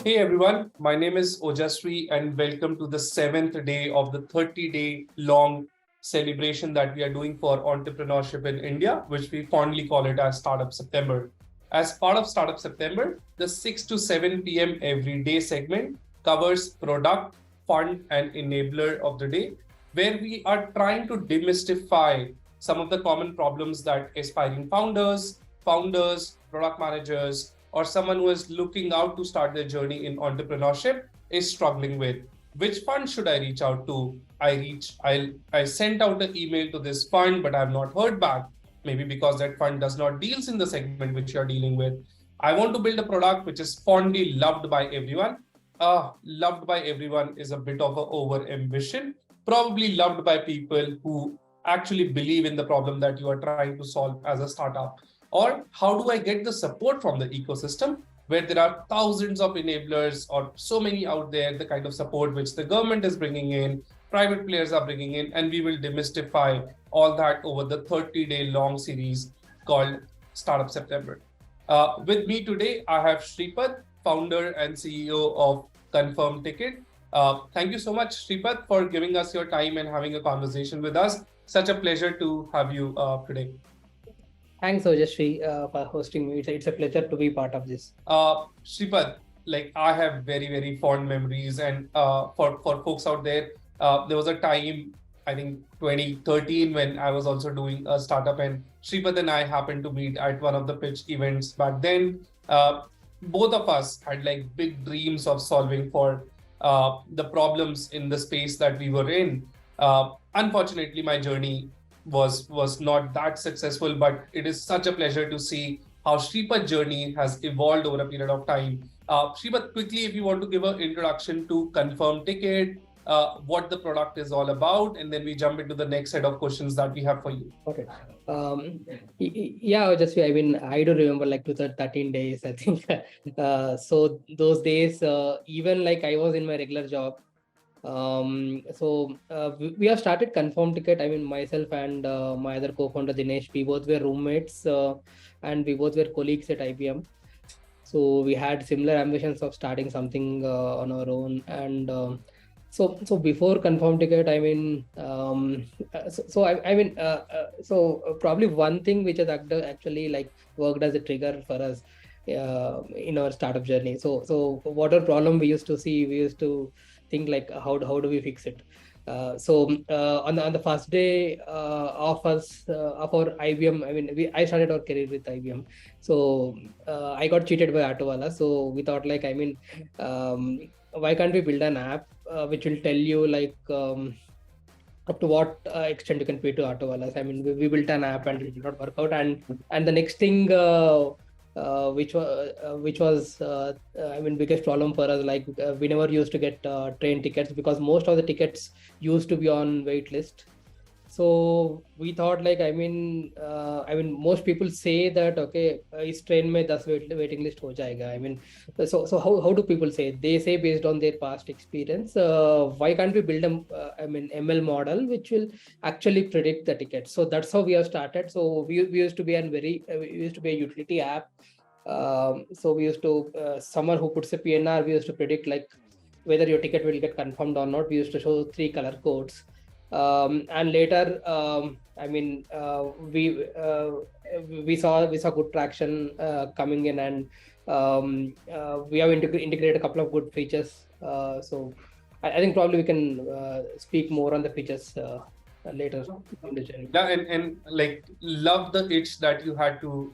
Hey everyone, my name is Ojaswi and welcome to the 7th day of the 30-day long celebration that we are doing for entrepreneurship in India, which we fondly call it as Startup September. As part of Startup September, the 6 to 7 p.m. everyday segment covers product, fund, and enabler of the day, where we are trying to demystify some of the common problems that aspiring founders, product managers, or someone who is looking out to start their journey in entrepreneurship is struggling with. Which fund should I reach out to? I sent out an email to this fund, but I have not heard back. Maybe because that fund does not deals in the segment which you are dealing with. I want to build a product which is fondly loved by everyone. Loved by everyone is a bit of an over ambition. Probably loved by people who actually believe in the problem that you are trying to solve as a startup. Or how do I get the support from the ecosystem where there are thousands of enablers or so many out there, the kind of support which the government is bringing in, private players are bringing in, and we will demystify all that over the 30-day long series called Startup September. With me today, I have Sripad, founder and CEO of Confirmtkt. Thank you so much, Sripad, for giving us your time and having a conversation with us. Such a pleasure to have you today. Thanks, Ojasvi, for hosting me. It's a pleasure to be part of this. Sripad, like I have very, very fond memories. And for folks out there, there was a time, I think 2013, when I was also doing a startup, and Sripad and I happened to meet at one of the pitch events back then. Both of us had like big dreams of solving for the problems in the space that we were in. Unfortunately, my journey was not that successful, but it is such a pleasure to see how Sripad's journey has evolved over a period of time. Sripad, quickly, if you want to give an introduction to Confirmtkt, what the product is all about, and then we jump into the next set of questions that we have for you. Okay. Yeah, Ojasvi, I mean, I do remember like 13 days, I think. So those days, even like I was in my regular job. We have started Confirmtkt. I mean, myself and my other co-founder Dinesh, we both were roommates and we both were colleagues at IBM. So we had similar ambitions of starting something on our own. And so before Confirmtkt, I mean, probably one thing which has actually like worked as a trigger for us in our startup journey. So whatever problem we used to see, we used to think like how do we fix it. On the first day of our IBM, I mean I started our career with IBM, so I got cheated by Autowala. So we thought like, I mean, why can't we build an app which will tell you like up to what extent you can pay to Autowalas. I mean, we built an app and it did not work out, and the next thing which was I mean biggest problem for us, like we never used to get train tickets because most of the tickets used to be on wait list. So we thought like, I mean most people say that okay, is train mein 10 waiting list ho jayega. I mean, so how do people say? They say based on their past experience. Why can't we build a ML model which will actually predict the tickets? So that's how we have started. So we used to be a utility app. So we used to someone who puts a PNR, we used to predict like whether your ticket will get confirmed or not. We used to show 3 color codes. And later, we saw good traction coming in, and we have integrated a couple of good features. So I think probably we can speak more on the features later in the journey. Yeah, and like love the itch that you had to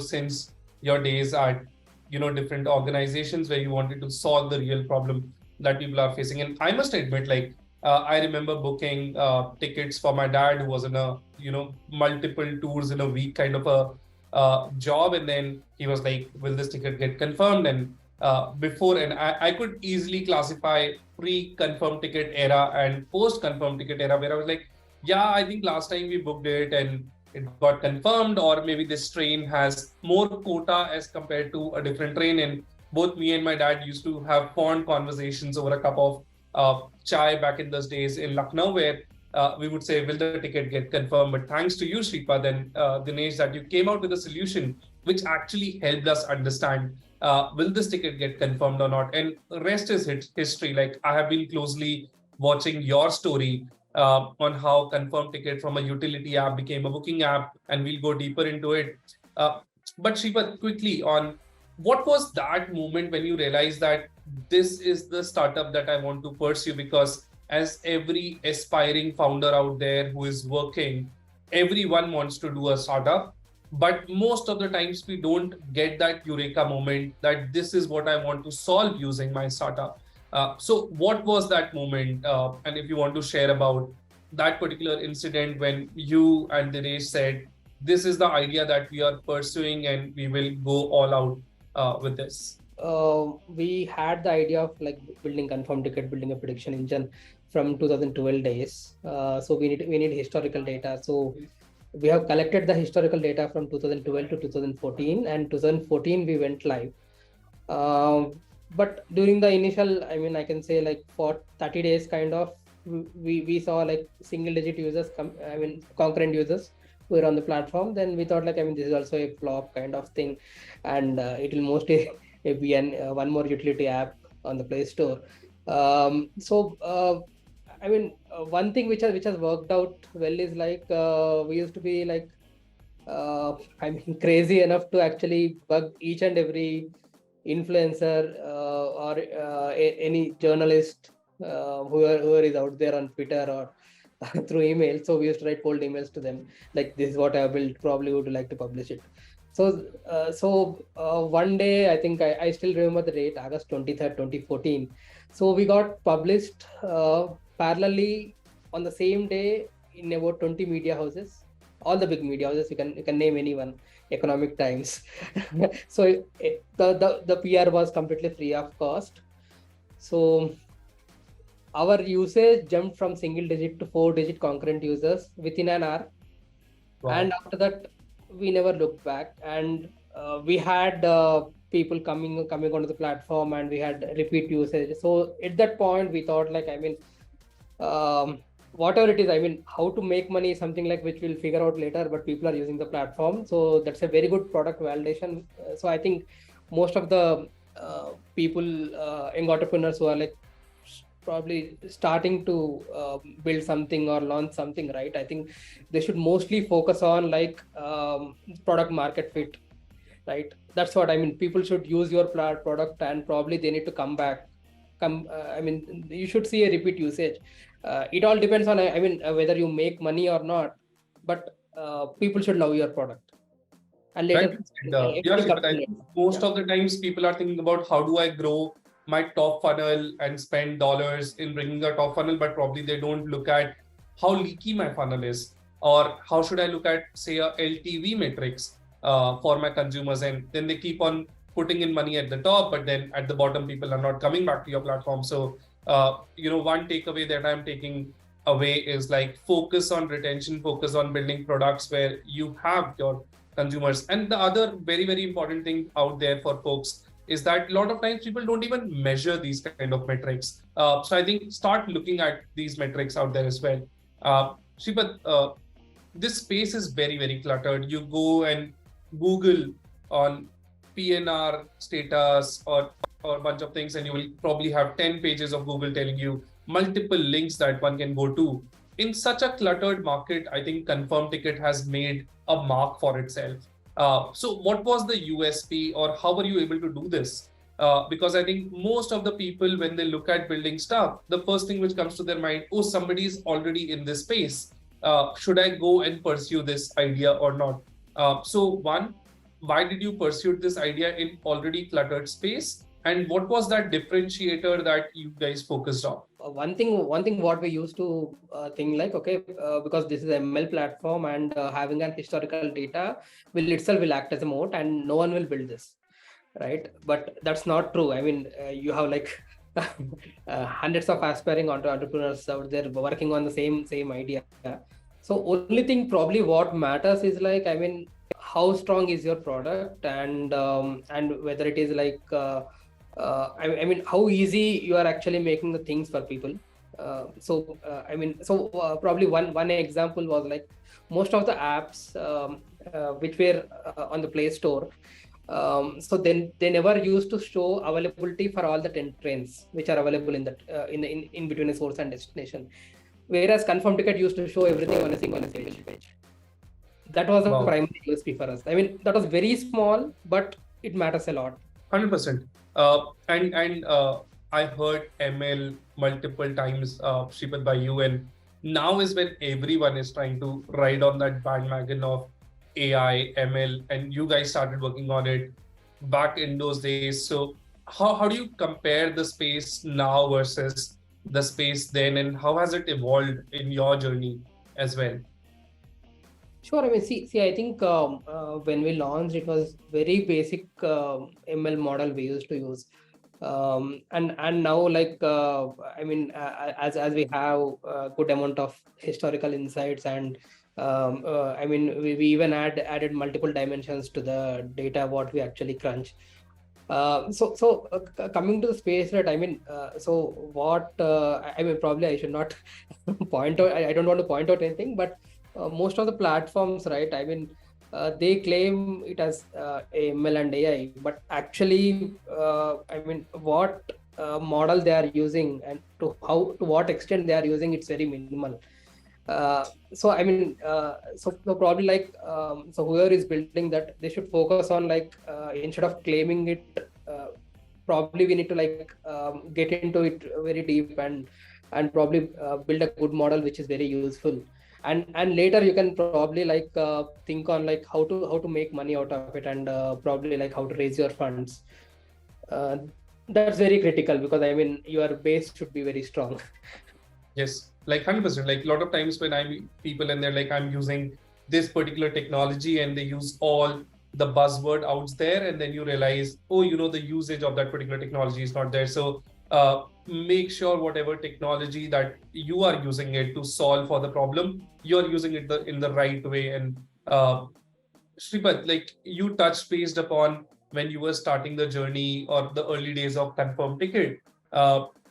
since your days at different organizations where you wanted to solve the real problem that people are facing. And I must admit, like I remember booking tickets for my dad, who was in a multiple tours in a week kind of a job, and then he was like, will this ticket get confirmed? And I could easily classify pre-Confirmtkt era and post-Confirmtkt era, where I was like, yeah, I think last time we booked it and it got confirmed, or maybe this train has more quota as compared to a different train. And both me and my dad used to have fond conversations over a cup of chai back in those days in Lucknow, where we would say, will the ticket get confirmed? But thanks to you, Sripad and Dinesh, that you came out with a solution which actually helped us understand will this ticket get confirmed or not? And rest is history. Like I have been closely watching your story on how Confirmtkt from a utility app became a booking app, and we'll go deeper into it. Uh, but Sripad, quickly on what was that moment when you realized that this is the startup that I want to pursue? Because as every aspiring founder out there who is working, everyone wants to do a startup, but most of the times we don't get that eureka moment that this is what I want to solve using my startup. So what was that moment? And if you want to share about that particular incident when you and Dinesh said, this is the idea that we are pursuing and we will go all out with this. We had the idea of like building Confirmtkt, building a prediction engine from 2012 days. So we need historical data. So we have collected the historical data from 2012 to 2014, and 2014 we went live. But during the initial, I mean, I can say like for 30 days, kind of, we saw like single digit users concurrent users who were on the platform. Then we thought like, I mean, this is also a flop kind of thing, and it will mostly be one more utility app on the Play Store. I mean, one thing which has worked out well is like we used to be like I mean crazy enough to actually bug each and every influencer or any journalist whoever is out there on Twitter or through email. So we used to write cold emails to them like, this is what I built, probably would you like to publish it. So one day, I think I still remember the date, August 23rd, 2014. So we got published parallelly on the same day in about 20 media houses, all the big media houses. You can name anyone, Economic Times. So the PR was completely free of cost. So our usage jumped from single digit to 4-digit concurrent users within an hour. Wow. And after that, we never looked back. And we had people coming onto the platform, and we had repeat usage. So at that point, we thought like, I mean, whatever it is, I mean, how to make money is something like which we'll figure out later, but people are using the platform. So that's a very good product validation. So I think most of the people, young entrepreneurs who are like probably starting to build something or launch something, right? I think they should mostly focus on like product market fit, right? That's what I mean. People should use your product, and probably they need to come back. I mean, you should see a repeat usage. It all depends on, I mean, whether you make money or not, but people should love your product. And later, most of the times people are thinking about how do I grow my top funnel and spend dollars in bringing a top funnel, but probably they don't look at how leaky my funnel is, or how should I look at, say, a LTV metrics for my consumers, and then they keep on putting in money at the top, but then at the bottom, people are not coming back to your platform. So, one takeaway that I'm taking away is like focus on retention, focus on building products where you have your consumers. And the other very, very important thing out there for folks is that a lot of times people don't even measure these kind of metrics. So I think start looking at these metrics out there as well. Sripad, this space is very, very cluttered. You go and Google on PNR status or a bunch of things, and you will probably have 10 pages of Google telling you multiple links that one can go to. In such a cluttered market, I think Confirmtkt has made a mark for itself. So what was the USP, or how were you able to do this? Because I think most of the people, when they look at building stuff, the first thing which comes to their mind, oh, somebody is already in this space. Should I go and pursue this idea or not? So one, why did you pursue this idea in already cluttered space? And what was that differentiator that you guys focused on? One thing what we used to think like, okay, because this is an ML platform, and having an historical data will act as a moat, and no one will build this, right? But that's not true. I mean, you have like hundreds of aspiring entrepreneurs out there working on the same idea. So only thing probably what matters is like, I mean, how strong is your product, and whether it is like I mean, how easy you are actually making the things for people. Probably one example was like most of the apps which were on the Play Store, So then they never used to show availability for all the 10 trains which are available in that in between a source and destination. Whereas Confirm Ticket used to show everything on a single page. That was the Wow. primary USP for us. I mean, that was very small, but it matters a lot. 100%. And I heard ML multiple times, Sripad by you, and now is when everyone is trying to ride on that bandwagon of AI, ML, and you guys started working on it back in those days. So how do you compare the space now versus the space then, and how has it evolved in your journey as well? Sure. I mean, see, I think when we launched, it was very basic ML model we used to use, and now I mean, as we have a good amount of historical insights, and I mean, we even added multiple dimensions to the data what we actually crunch. Coming to the space, right? I mean, I mean, probably I should not point out. I don't want to point out anything, but most of the platforms, right? I mean, they claim it as ML and AI, but actually, I mean, what model they are using and to what extent they are using, it's very minimal. I mean, so probably so whoever is building that, they should focus on instead of claiming it, probably we need to get into it very deep and probably build a good model which is very useful. And later you can probably think on how to make money out of it, and probably how to raise your funds. That's very critical, because I mean, your base should be very strong. Yes, like 100%. Like a lot of times when I meet people and they're like, I'm using this particular technology, and they use all the buzzword out there, and then you realize, oh, the usage of that particular technology is not there. So make sure whatever technology that you are using it to solve for the problem, you're using it in the right way. And Sripad, like you touched based upon when you were starting the journey or the early days of Confirm Ticket.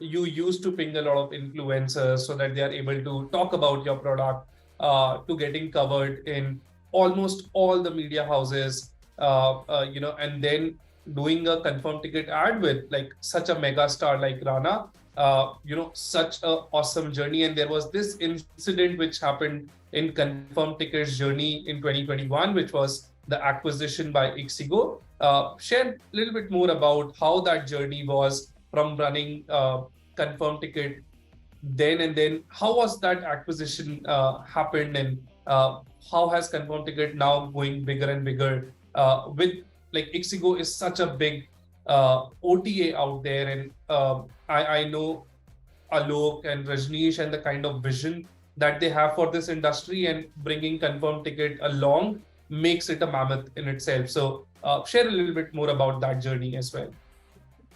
You used to ping a lot of influencers so that they are able to talk about your product, to getting covered in almost all the media houses, and then doing a Confirm Ticket ad with like such a mega star like Rana, such a awesome journey. And there was this incident which happened in Confirm Ticket's journey in 2021, which was the acquisition by Ixigo. Share a little bit more about how that journey was from running Confirm Ticket then, and then how was that acquisition happened, and how has Confirm Ticket now going bigger and bigger with like Ixigo is such a big OTA out there, and I know Alok and Rajneesh and the kind of vision that they have for this industry, and bringing Confirm Ticket along makes it a mammoth in itself. So share a little bit more about that journey as well.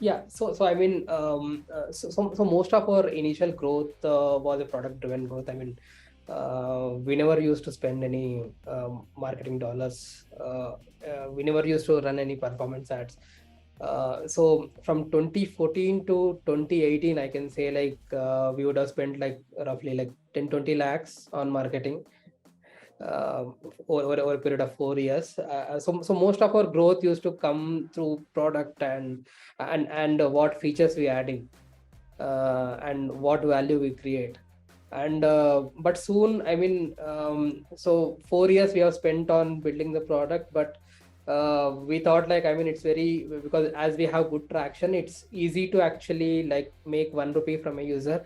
Yeah, so I mean, so most of our initial growth was a product-driven growth. I mean, we never used to spend any marketing dollars. We never used to run any performance ads. So from 2014 to 2018, I can say we would have spent roughly 10-20 lakhs on marketing over a period of 4 years. So most of our growth used to come through product and what features we adding, and what value we create. And but soon, I mean, so 4 years we have spent on building the product, but we thought I mean, it's very, because as we have good traction, it's easy to actually make 1 rupee from a user.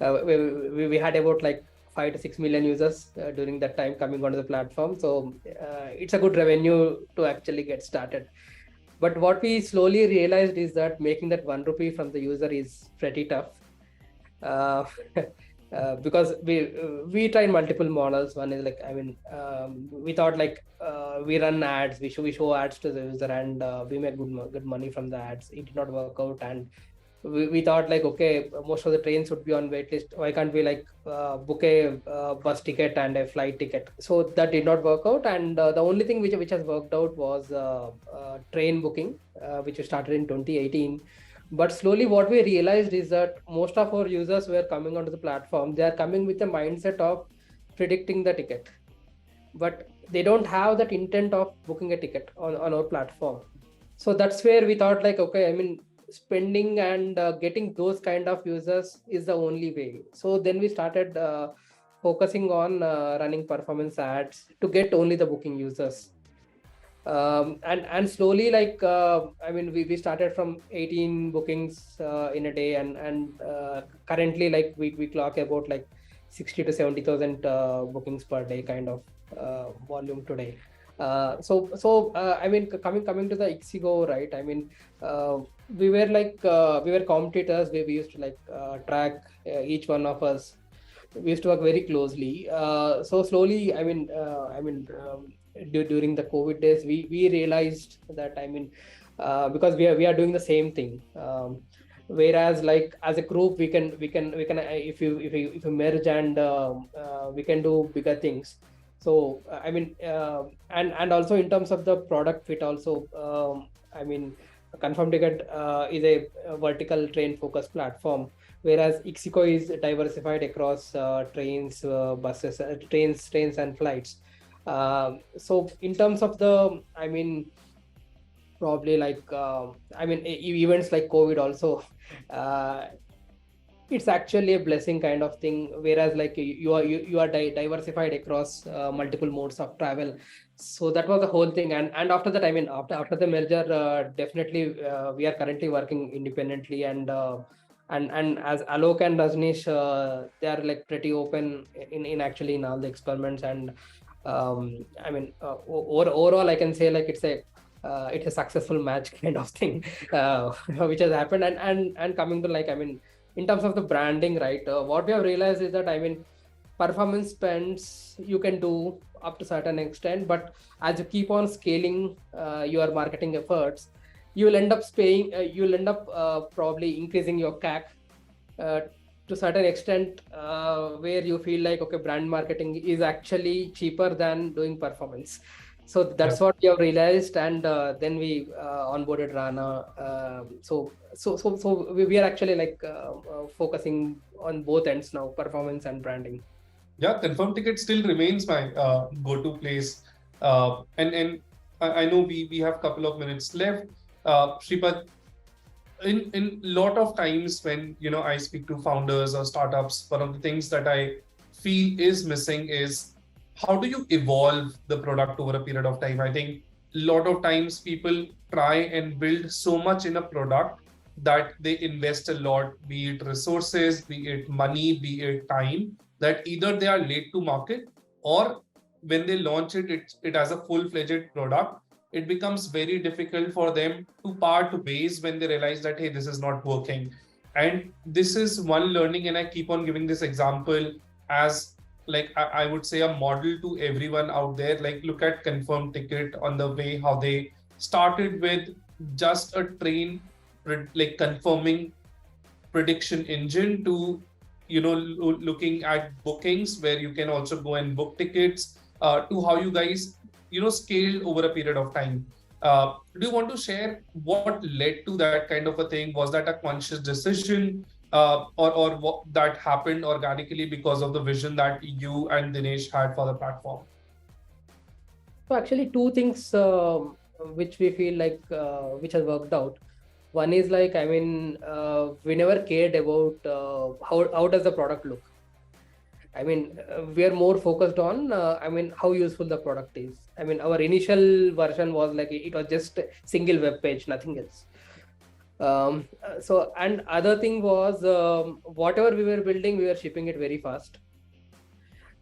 We had about 5 to 6 million users during that time coming onto the platform. So it's a good revenue to actually get started. But what we slowly realized is that making that 1 rupee from the user is pretty tough. Because we tried multiple models. One is I mean, we thought we run ads, we show ads to the user, and we make good money from the ads. It did not work out, and we thought okay, most of the trains would be on waitlist. Why can't we book a bus ticket and a flight ticket? So that did not work out, and the only thing which has worked out was train booking, which we started in 2018. But slowly what we realized is that most of our users were coming onto the platform, they are coming with a mindset of predicting the ticket. But they don't have that intent of booking a ticket on our platform. So that's where we thought like, okay, I mean, spending and getting those kind of users is the only way. So then we started focusing on running performance ads to get only the booking users. And slowly, like I mean, we started from 18 bookings in a day, and currently like we clock about like 60 to 70,000 bookings per day kind of volume today. I mean, coming to the Ixigo, right? I mean, we were like we were competitors. We used to like track each one of us. We used to work very closely. So slowly, I mean, during the COVID days, we realized that, I mean, because we are doing the same thing. Whereas like as a group, we can if you merge and we can do bigger things. So I mean, and also in terms of the product fit also, I mean, Confirmtkt is a vertical train focused platform, whereas Ixico is diversified across trains, buses, trains and flights. So in terms of the, I mean, probably like I mean, events like COVID also, uh, it's actually a blessing kind of thing. Whereas like you are diversified across multiple modes of travel. So that was the whole thing. And after that, I mean, after the merger, definitely we are currently working independently, and as Alok and Rajneesh, they are like pretty open in actually in all the experiments. And I mean, overall, I can say like it's a successful match kind of thing, which has happened. And coming to like, I mean, in terms of the branding, right? What we have realized is that, I mean, performance spends you can do up to certain extent, but as you keep on scaling your marketing efforts, you will end up probably increasing your CAC uh, to certain extent, where you feel like, okay, brand marketing is actually cheaper than doing performance. So that's what we have realized, and then we onboarded Rana. We are actually like focusing on both ends now, performance and branding. Yeah, Confirmtkt still remains my go-to place. And I know we have a couple of minutes left. Sripad, in lot of times when I speak to founders or startups, one of the things that I feel is missing is how do you evolve the product over a period of time. I think a lot of times people try and build so much in a product that they invest a lot, be it resources, be it money, be it time, that either they are late to market, or when they launch it as a full-fledged product, it becomes very difficult for them to part ways when they realize that, hey, this is not working. And this is one learning, and I keep on giving this example as like I would say a model to everyone out there. Like, look at Confirmtkt on the way how they started with just a train like confirming prediction engine to looking at bookings where you can also go and book tickets, to how you guys scaled over a period of time. Do you want to share what led to that kind of a thing? Was that a conscious decision, or what that happened organically because of the vision that you and Dinesh had for the platform? So actually, two things which we feel like which has worked out. One is like, I mean, we never cared about how does the product look. I mean, we are more focused on, I mean, how useful the product is. I mean, our initial version was like, it was just a single web page, nothing else. So, and other thing was, whatever we were building, we were shipping it very fast.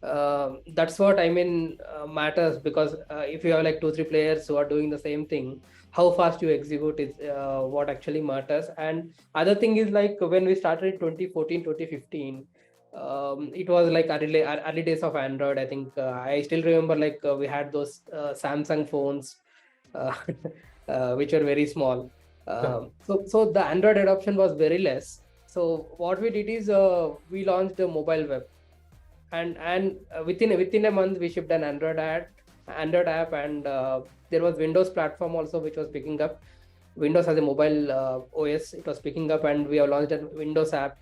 That's what I mean matters, because if you have like 2-3 players who are doing the same thing, how fast you execute is what actually matters. And other thing is like, when we started in 2014 2015, it was like early days of Android. I think I still remember like we had those Samsung phones uh, which were very small. So the Android adoption was very less. So what we did is we launched a mobile web, and within a month we shipped an Android app, and there was Windows platform also which was picking up. Windows as a mobile OS, it was picking up, and we have launched a Windows app.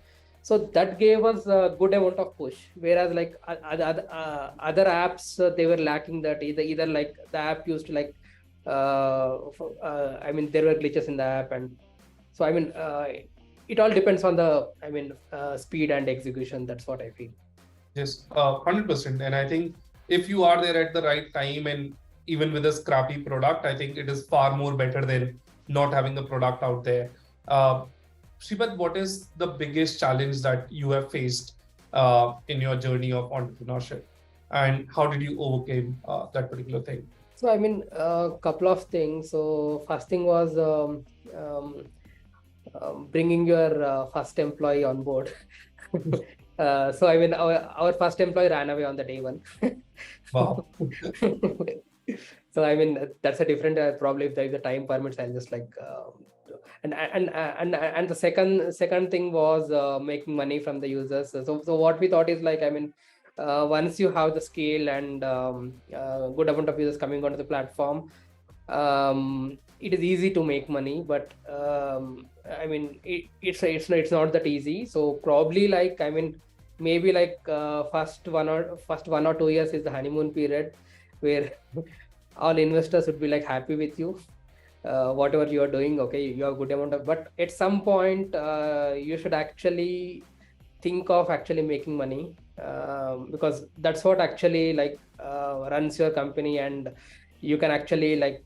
So that gave us a good amount of push. Whereas like other apps, they were lacking that. Either like the app used to like, I mean, there were glitches in the app, and so I mean, it all depends on the, I mean, speed and execution. That's what I feel. Yes, 100%. And I think if you are there at the right time and even with a scrappy product, I think it is far more better than not having the product out there. Sripad, what is the biggest challenge that you have faced in your journey of entrepreneurship, and how did you overcome that particular thing? So I mean, a couple of things. So first thing was bringing your first employee on board. So I mean, our first employee ran away on the day one. Wow. So I mean, that's a different, probably if there is a time permits, I'll just like and the second thing was making money from the users. So what we thought is like, I mean, once you have the scale and good amount of users coming onto the platform, it is easy to make money, but I mean, it's not that easy. So probably like, I mean, maybe like first 1 or 2 years is the honeymoon period, where all investors would be like happy with you, whatever you are doing. Okay, you have good amount of, but at some point you should actually think of actually making money, because that's what actually like runs your company, and you can actually like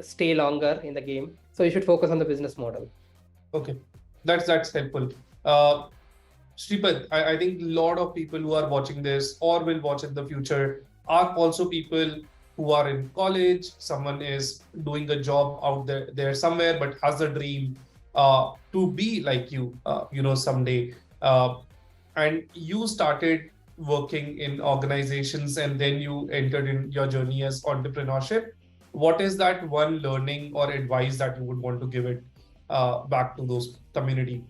stay longer in the game. So you should focus on the business model. Okay, that's helpful. Sripad, I think a lot of people who are watching this or will watch in the future are also people who are in college. Someone is doing a job out there somewhere, but has a dream to be like you, someday. And you started working in organizations, and then you entered in your journey as entrepreneurship. What is that one learning or advice that you would want to give it back to those community?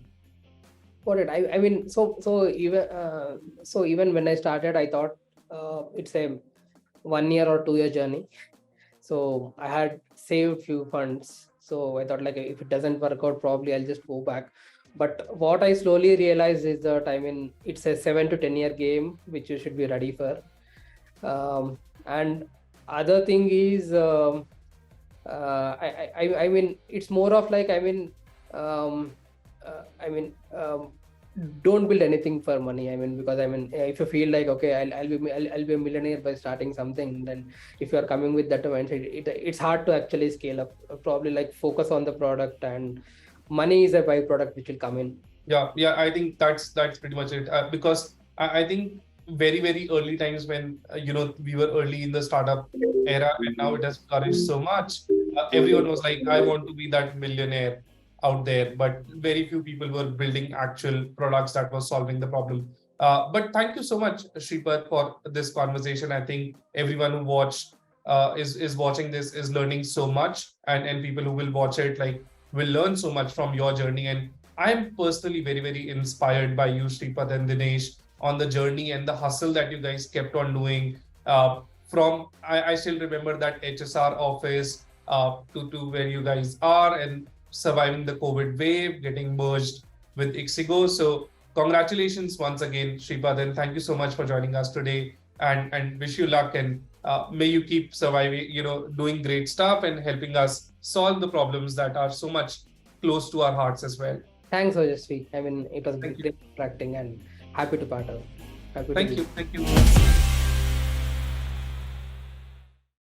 Got it. I mean, so even when I started, I thought it's a 1 year or 2 year journey. So I had saved few funds. So I thought like, if it doesn't work out, probably I'll just go back. But what I slowly realized is that, I mean, it's a 7 to 10 year game which you should be ready for. And other thing is, I mean, it's more of like, I mean, don't build anything for money. I mean, because I mean, if you feel like, okay, I'll be a millionaire by starting something, then if you are coming with that mindset, it's hard to actually scale up. Probably like focus on the product, and money is a byproduct which will come in. Yeah, I think that's pretty much it. Because I think very early times when we were early in the startup era, and now it has flourished so much. Everyone was like, I want to be that millionaire out there, but very few people were building actual products that was solving the problem. But thank you so much, Sripad, for this conversation. I think everyone who watched is watching this is learning so much, and people who will watch it like will learn so much from your journey. And I'm personally very inspired by you, Sripad and Dinesh, on the journey and the hustle that you guys kept on doing. From I still remember that HSR office to where you guys are, and surviving the COVID wave, getting merged with Ixigo. So congratulations once again, Sripad, and thank you so much for joining us today, and wish you luck, and may you keep surviving, doing great stuff and helping us solve the problems that are so much close to our hearts as well. Thanks, Ojasvi. I mean, it was great interacting, and happy to part of. Thank you.